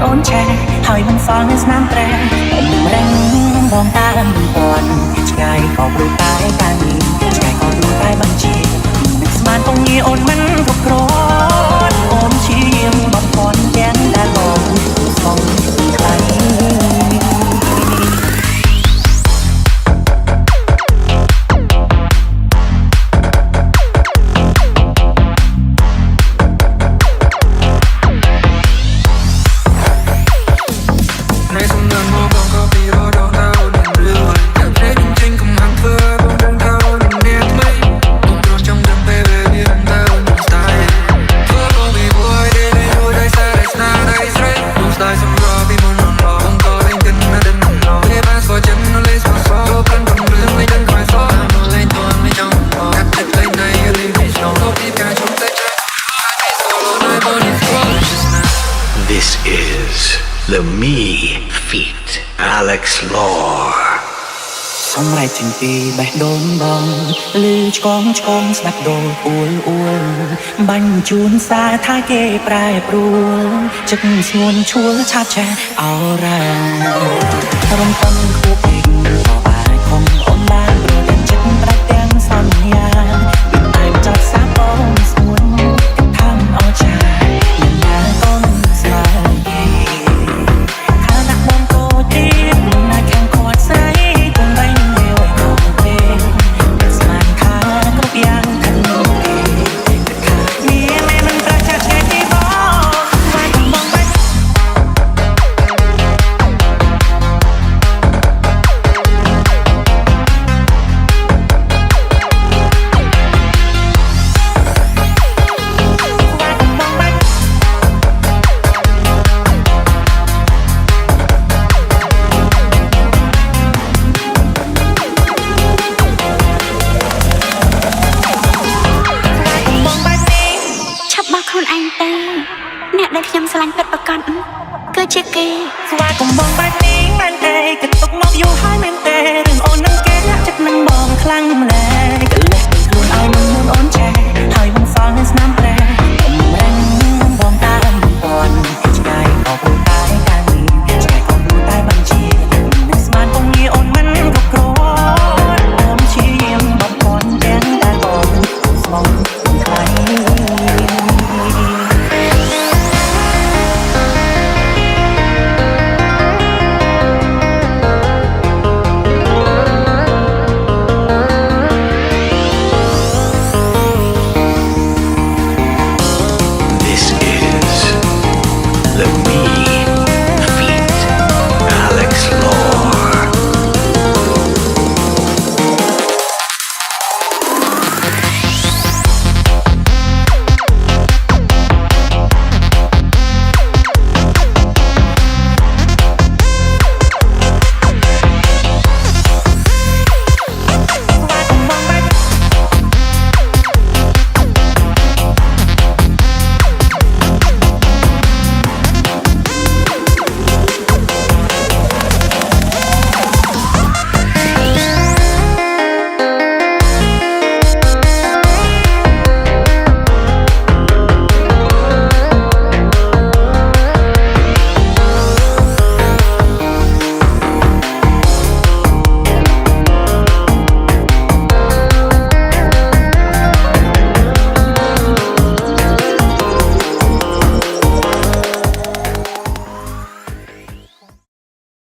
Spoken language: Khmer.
អូនឆែហើយមិនសល់ស្នាមត្រែរែងមองตาលំពន់ឆ្ងាយក៏ព្រោះតែការនេះឆ្ងាយក៏ព្រោះតែបញ្ជានឹកស្មានពងងារអូនមិនគ្រប់គ្រាន់អូនឈាមបំពន់ទាំងដែលបងសំខ្លាំង This is the Me Feat Alex Law សំរែកចេញពីបេះដូងបងលឺឆ្កងស្ដាប់ដូលអួលបាញ់ជូនសារថាគេប្រែប្រួលចិត្តស្ងួនឈួលឆាប់ឆាអោរ៉ារំពឹងគួបពេក